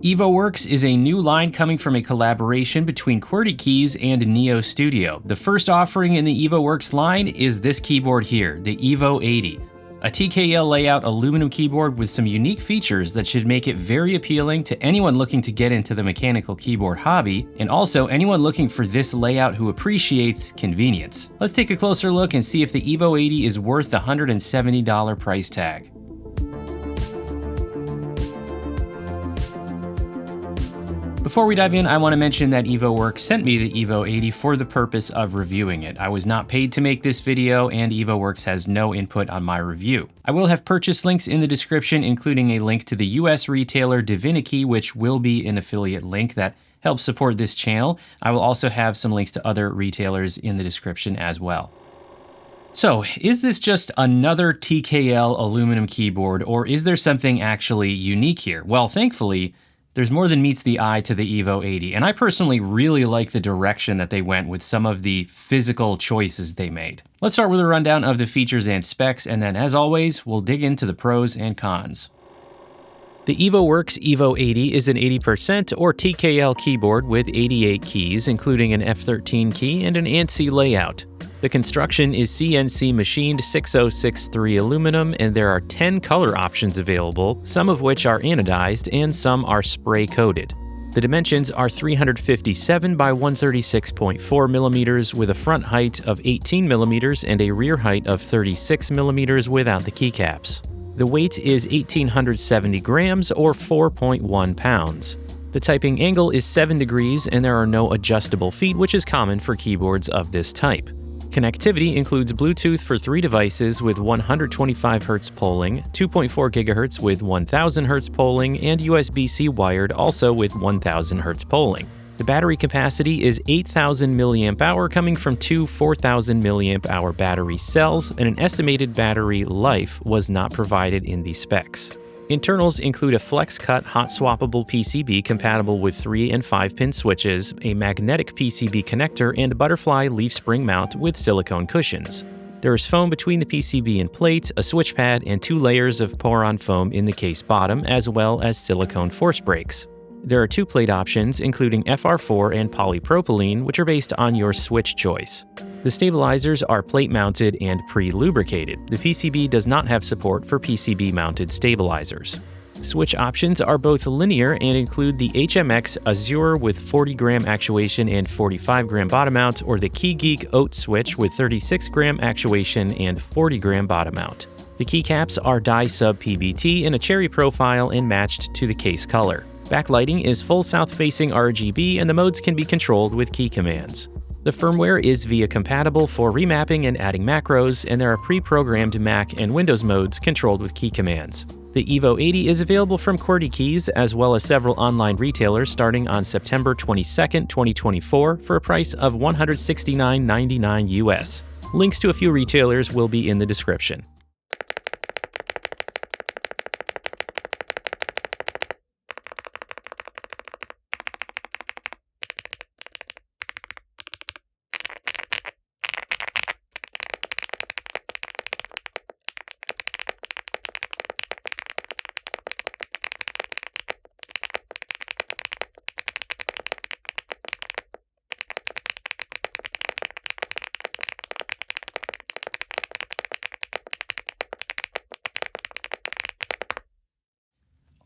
Evoworks is a new line coming from a collaboration between Qwertykeys and Neo Studio. The first offering in the Evoworks line is this keyboard here, the Evo80. A TKL layout aluminum keyboard with some unique features that should make it very appealing to anyone looking to get into the mechanical keyboard hobby, and also anyone looking for this layout who appreciates convenience. Let's take a closer look and see if the Evo80 is worth the $170 price tag. Before we dive in, I want to mention that Evoworks sent me the Evo80 for the purpose of reviewing it. I was not paid to make this video, and Evoworks has no input on my review. I will have purchase links in the description, including a link to the US retailer Divinity, which will be an affiliate link that helps support this channel. I will also have some links to other retailers in the description as well. So, is this just another TKL aluminum keyboard, or is there something actually unique here? Well, thankfully, there's more than meets the eye to the Evo80, and I personally really like the direction that they went with some of the physical choices they made. Let's start with a rundown of the features and specs, and then as always, we'll dig into the pros and cons. The Evoworks Evo80 is an 80% or TKL keyboard with 88 keys, including an F13 key and an ANSI layout. The construction is CNC machined 6063 aluminum, and there are 10 color options available, some of which are anodized and some are spray coated. The dimensions are 357 by 136.4 millimeters with a front height of 18 millimeters and a rear height of 36 millimeters without the keycaps. The weight is 1,870 grams or 4.1 pounds. The typing angle is 7 degrees and there are no adjustable feet, which is common for keyboards of this type. Connectivity includes Bluetooth for 3 devices with 125 Hz polling, 2.4 GHz with 1000 Hz polling, and USB-C wired also with 1000 Hz polling. The battery capacity is 8,000 mAh coming from two 4,000 mAh battery cells, and an estimated battery life was not provided in the specs. Internals include a flex-cut hot-swappable PCB compatible with 3 and 5-pin switches, a magnetic PCB connector, and a butterfly leaf spring mount with silicone cushions. There is foam between the PCB and plate, a switch pad, and 2 layers of pour-on foam in the case bottom, as well as silicone force brakes. There are 2 plate options, including FR4 and polypropylene, which are based on your switch choice. The stabilizers are plate-mounted and pre-lubricated. The PCB does not have support for PCB-mounted stabilizers. Switch options are both linear and include the HMX Azure with 40-gram actuation and 45-gram bottom mount, or the KeyGeek Oat switch with 36-gram actuation and 40-gram bottom mount. The keycaps are dye sub PBT in a cherry profile and matched to the case color. Backlighting is full south-facing RGB, and the modes can be controlled with key commands. The firmware is VIA compatible for remapping and adding macros, and there are pre-programmed Mac and Windows modes controlled with key commands. The Evo80 is available from Qwertykeys as well as several online retailers starting on September 22, 2024 for a price of $169.99 US. Links to a few retailers will be in the description.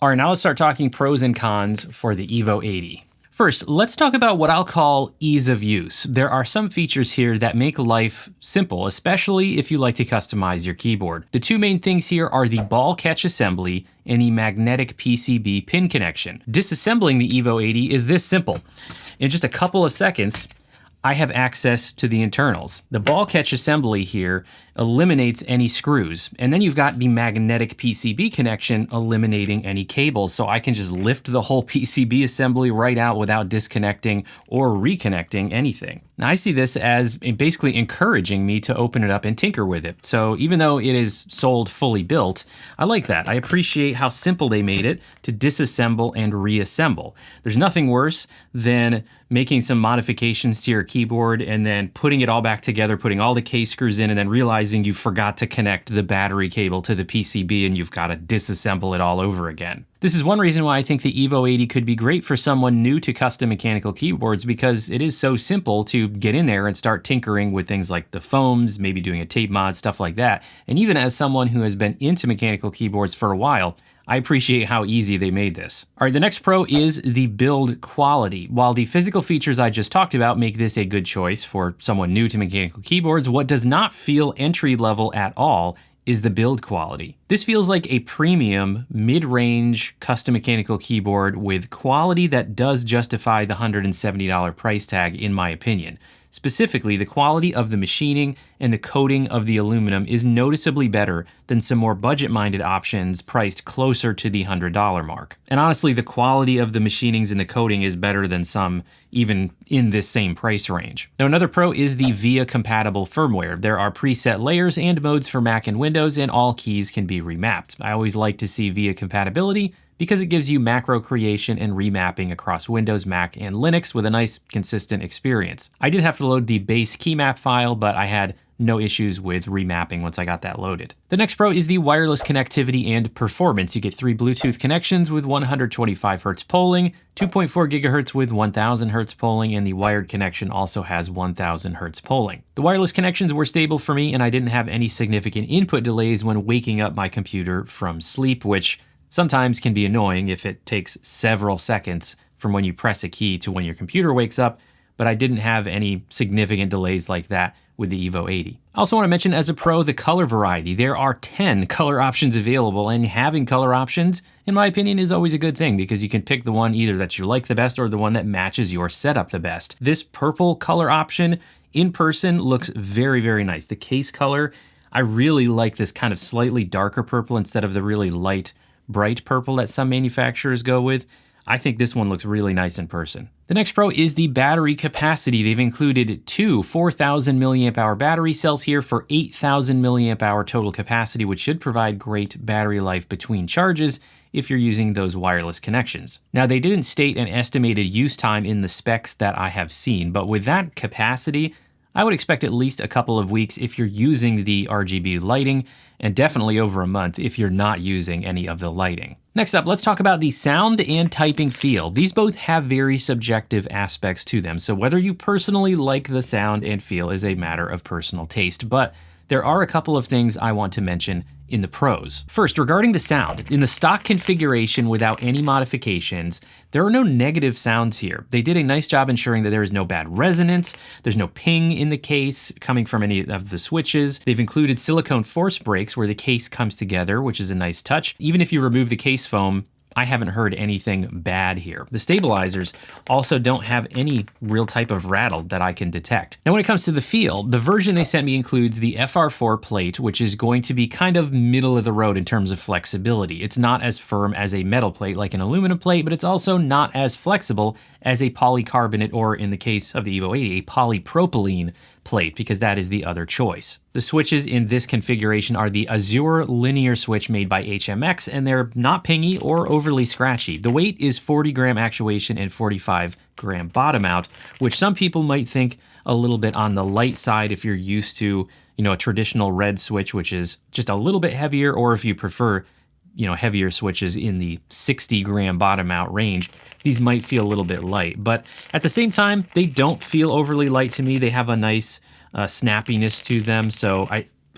All right, now let's start talking pros and cons for the Evo80. First, let's talk about what I'll call ease of use. There are some features here that make life simple, especially if you like to customize your keyboard. The 2 main things here are the ball catch assembly and the magnetic PCB pin connection. Disassembling the Evo80 is this simple. In just a couple of seconds, I have access to the internals. The ball catch assembly here eliminates any screws, and then you've got the magnetic PCB connection eliminating any cables, so I can just lift the whole PCB assembly right out without disconnecting or reconnecting anything. Now I see this as basically encouraging me to open it up and tinker with it. So even though it is sold fully built, I like that. I appreciate how simple they made it to disassemble and reassemble. There's nothing worse than making some modifications to your keyboard and then putting it all back together, putting all the case screws in, and then realizing you forgot to connect the battery cable to the PCB and you've got to disassemble it all over again. This is one reason why I think the Evo80 could be great for someone new to custom mechanical keyboards, because it is so simple to get in there and start tinkering with things like the foams, maybe doing a tape mod, stuff like that. And even as someone who has been into mechanical keyboards for a while, I appreciate how easy they made this. All right, the next pro is the build quality. While the physical features I just talked about make this a good choice for someone new to mechanical keyboards, what does not feel entry level at all is the build quality. This feels like a premium, mid-range custom mechanical keyboard with quality that does justify the $170 price tag, in my opinion. Specifically, the quality of the machining and the coating of the aluminum is noticeably better than some more budget-minded options priced closer to the $100 mark. And honestly, the quality of the machinings and the coating is better than some even in this same price range. Now, another pro is the VIA-compatible firmware. There are preset layers and modes for Mac and Windows, and all keys can be remapped. I always like to see VIA compatibility because it gives you macro creation and remapping across Windows, Mac, and Linux with a nice, consistent experience. I did have to load the base key map file, but I had no issues with remapping once I got that loaded. The next pro is the wireless connectivity and performance. You get 3 Bluetooth connections with 125 Hz polling, 2.4 GHz with 1000 Hz polling, and the wired connection also has 1000 Hz polling. The wireless connections were stable for me, and I didn't have any significant input delays when waking up my computer from sleep, which sometimes can be annoying if it takes several seconds from when you press a key to when your computer wakes up, but I didn't have any significant delays like that with the Evo80. I also want to mention as a pro the color variety. There are 10 color options available, and having color options, in my opinion, is always a good thing because you can pick the one either that you like the best or the one that matches your setup the best. This purple color option in person looks very, very nice. The case color, I really like this kind of slightly darker purple instead of the really light bright purple that some manufacturers go with. I think this one looks really nice in person. The next pro is the battery capacity. They've included 2 4,000 milliamp hour battery cells here for 8,000 milliamp hour total capacity, which should provide great battery life between charges if you're using those wireless connections. Now, they didn't state an estimated use time in the specs that I have seen, but with that capacity, I would expect at least a couple of weeks if you're using the RGB lighting, and definitely over a month if you're not using any of the lighting. Next up, let's talk about the sound and typing feel. These both have very subjective aspects to them, so whether you personally like the sound and feel is a matter of personal taste, but there are a couple of things I want to mention in the pros. First, regarding the sound, in the stock configuration without any modifications, there are no negative sounds here. They did a nice job ensuring that there is no bad resonance, there's no ping in the case coming from any of the switches. They've included silicone force breaks where the case comes together, which is a nice touch. Even if you remove the case foam, I haven't heard anything bad here. The stabilizers also don't have any real type of rattle that I can detect. Now, when it comes to the feel, the version they sent me includes the FR4 plate, which is going to be kind of middle of the road in terms of flexibility. It's not as firm as a metal plate like an aluminum plate, but it's also not as flexible as a polycarbonate, or in the case of the Evo80, a polypropylene plate, because that is the other choice. The switches in this configuration are the Azure linear switch made by HMX, and they're not pingy or overly scratchy. The weight is 40 gram actuation and 45 gram bottom out, which some people might think a little bit on the light side if you're used to, a traditional red switch, which is just a little bit heavier, or if you prefer heavier switches in the 60 gram bottom out range, these might feel a little bit light. But at the same time, they don't feel overly light to me. They have a nice snappiness to them. So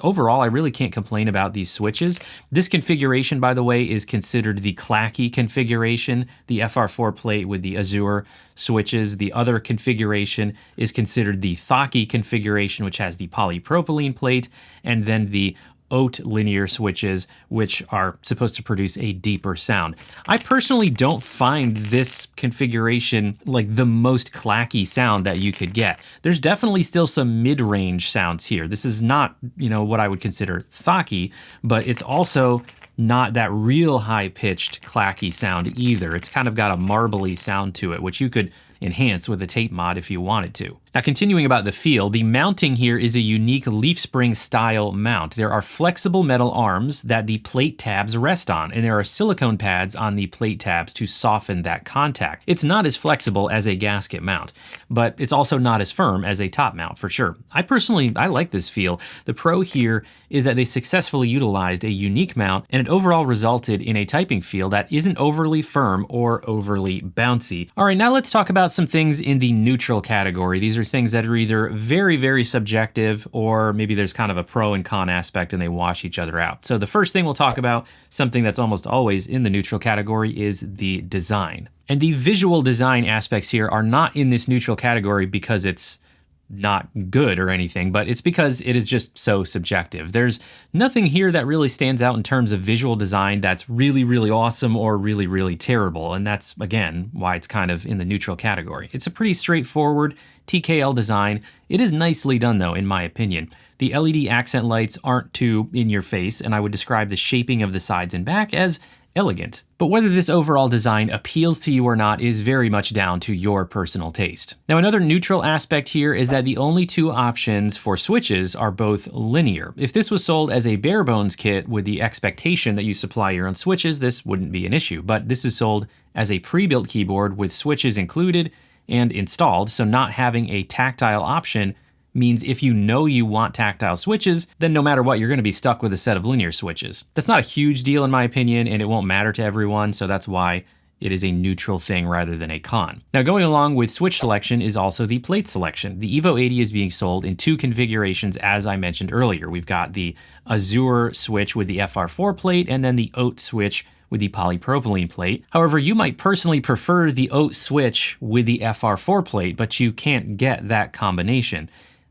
overall, I really can't complain about these switches. This configuration, by the way, is considered the clacky configuration, the FR4 plate with the Azure switches. The other configuration is considered the Thocky configuration, which has the polypropylene plate, and then the Oat linear switches, which are supposed to produce a deeper sound. I personally don't find this configuration like the most clacky sound that you could get. There's definitely still some mid-range sounds here. This is not, what I would consider thocky, but it's also not that real high-pitched clacky sound either. It's kind of got a marbly sound to it, which you could enhance with a tape mod if you wanted to. Now, continuing about the feel, the mounting here is a unique leaf spring style mount. There are flexible metal arms that the plate tabs rest on, and there are silicone pads on the plate tabs to soften that contact. It's not as flexible as a gasket mount, but it's also not as firm as a top mount for sure. I like this feel. The pro here is that they successfully utilized a unique mount, and it overall resulted in a typing feel that isn't overly firm or overly bouncy. All right, now let's talk about some things in the neutral category. These are things that are either very, very subjective, or maybe there's kind of a pro and con aspect and they wash each other out. So the first thing we'll talk about, something that's almost always in the neutral category, is the design. And the visual design aspects here are not in this neutral category because it's not good or anything, but it's because it is just so subjective. There's nothing here that really stands out in terms of visual design that's really, really awesome or really, really terrible. And that's, again, why it's kind of in the neutral category. It's a pretty straightforward TKL design. It is nicely done though, in my opinion. The LED accent lights aren't too in your face, and I would describe the shaping of the sides and back as elegant. But whether this overall design appeals to you or not is very much down to your personal taste. Now, another neutral aspect here is that the only two options for switches are both linear. If this was sold as a bare bones kit with the expectation that you supply your own switches, this wouldn't be an issue. But this is sold as a pre-built keyboard with switches included and installed, so not having a tactile option means if you know you want tactile switches, then no matter what, you're going to be stuck with a set of linear switches. That's not a huge deal in my opinion, and it won't matter to everyone, so that's why it is a neutral thing rather than a con. Now, going along with switch selection is also the plate selection. The Evo80 is being sold in two configurations, as I mentioned earlier. We've got the Azure switch with the FR4 plate, and then the Oat switch with the polypropylene plate. However, you might personally prefer the Oat switch with the FR4 plate, but you can't get that combination.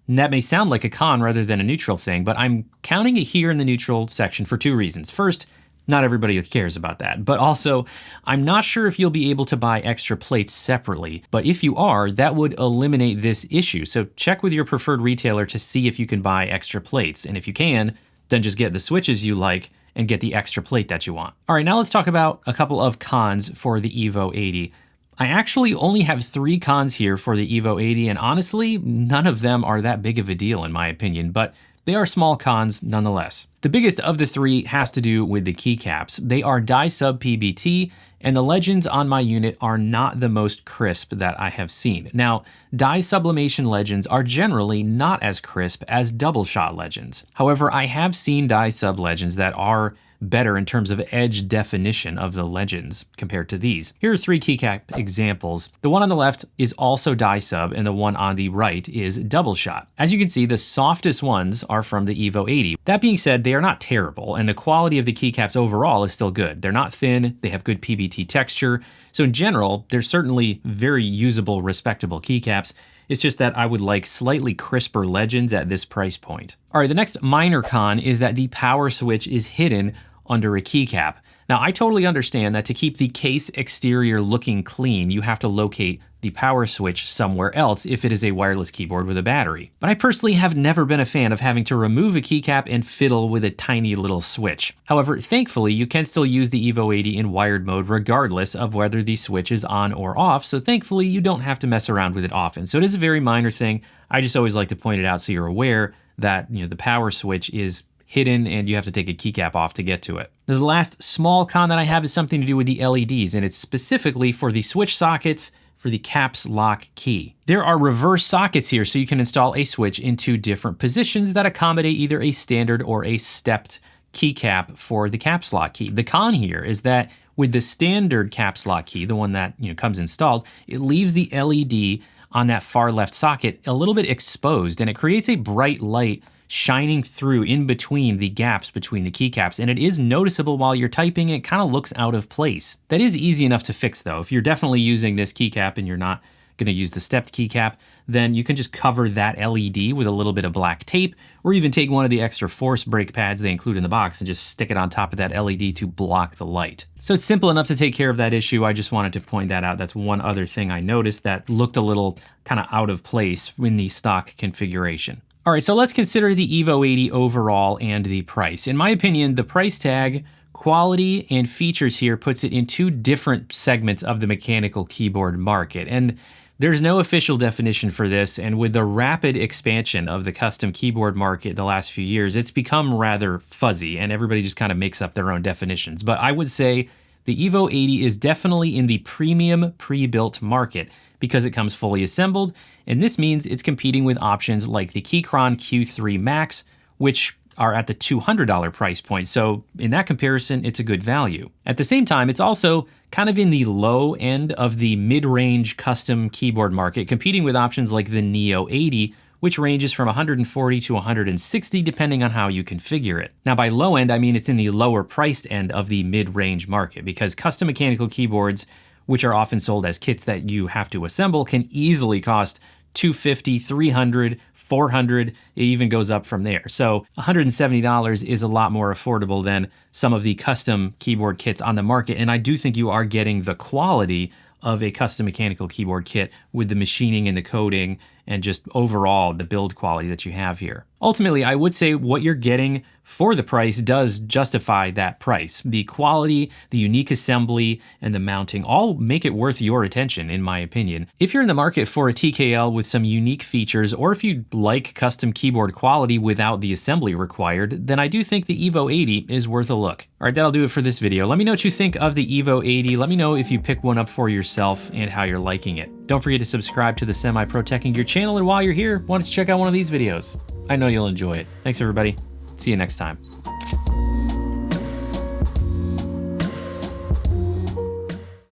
And that may sound like a con rather than a neutral thing, but I'm counting it here in the neutral section for two reasons. First, not everybody cares about that, but also, I'm not sure if you'll be able to buy extra plates separately, but if you are, that would eliminate this issue. So check with your preferred retailer to see if you can buy extra plates, and if you can, then just get the switches you like and get the extra plate that you want. All right, now let's talk about a couple of cons for the Evo80. I actually only have 3 cons here for the Evo80, and honestly, none of them are that big of a deal in my opinion, but they are small cons nonetheless. The biggest of the 3 has to do with the keycaps. They are dye-sub PBT, and the legends on my unit are not the most crisp that I have seen. Now, dye sublimation legends are generally not as crisp as double shot legends. However, I have seen dye sub legends that are better in terms of edge definition of the legends compared to these. Here are 3 keycap examples. The one on the left is also dye sub, and the one on the right is double shot. As you can see, the softest ones are from the Evo80. That being said, they are not terrible, and the quality of the keycaps overall is still good. They're not thin, they have good PBT texture, so in general, they're certainly very usable, respectable keycaps. It's just that I would like slightly crisper legends at this price point. All right, the next minor con is that the power switch is hidden under a keycap. Now, I totally understand that to keep the case exterior looking clean, you have to locate the power switch somewhere else if it is a wireless keyboard with a battery. But I personally have never been a fan of having to remove a keycap and fiddle with a tiny little switch. However, thankfully, you can still use the Evo80 in wired mode regardless of whether the switch is on or off, so thankfully you don't have to mess around with it often. So it is a very minor thing. I just always like to point it out so you're aware that the power switch is hidden and you have to take a keycap off to get to it. Now, the last small con that I have is something to do with the LEDs, and it's specifically for the switch sockets for the caps lock key. There are reverse sockets here, so you can install a switch in 2 different positions that accommodate either a standard or a stepped keycap for the caps lock key. The con here is that with the standard caps lock key, the one that comes installed, it leaves the LED on that far left socket a little bit exposed, and it creates a bright light shining through in between the gaps between the keycaps, and it is noticeable while you're typing. It kind of looks out of place. That is easy enough to fix though. If you're definitely using this keycap and you're not going to use the stepped keycap, then you can just cover that LED with a little bit of black tape, or even take one of the extra force brake pads they include in the box and just stick it on top of that LED to block the light. So it's simple enough to take care of that issue. I just wanted to point that out. That's one other thing I noticed that looked a little kind of out of place in the stock configuration. All right, so let's consider the Evo80 overall and the price. In my opinion, the price tag, quality, and features here puts it in 2 different segments of the mechanical keyboard market. And There's no official definition for this, and with the rapid expansion of the custom keyboard market the last few years, it's become rather fuzzy, and everybody just kind of makes up their own definitions. But I would say the Evo80 is definitely in the premium pre-built market because it comes fully assembled, and this means it's competing with options like the Keychron Q3 Max, which are at the $200 price point. So in that comparison, it's a good value. At the same time, it's also kind of in the low end of the mid-range custom keyboard market, competing with options like the Neo 80, which ranges from $140 to $160 depending on how you configure it. Now by low end, I mean it's in the lower priced end of the mid-range market, because custom mechanical keyboards, which are often sold as kits that you have to assemble, can easily cost $250, $300, $400, it even goes up from there. So $170 is a lot more affordable than some of the custom keyboard kits on the market, and I do think you are getting the quality of a custom mechanical keyboard kit with the machining and the coding and just overall the build quality that you have here. Ultimately, I would say what you're getting for the price does justify that price. The quality, the unique assembly, and the mounting all make it worth your attention, in my opinion. If you're in the market for a TKL with some unique features, or if you like custom keyboard quality without the assembly required, then I do think the Evo80 is worth a look. All right, that'll do it for this video. Let me know what you think of the Evo80. Let me know if you pick one up for yourself and how you're liking it. Don't forget to subscribe to the Semi-Pro Tech & Gear channel, and while you're here, why don't you check out one of these videos? I know you'll enjoy it. Thanks everybody. See you next time.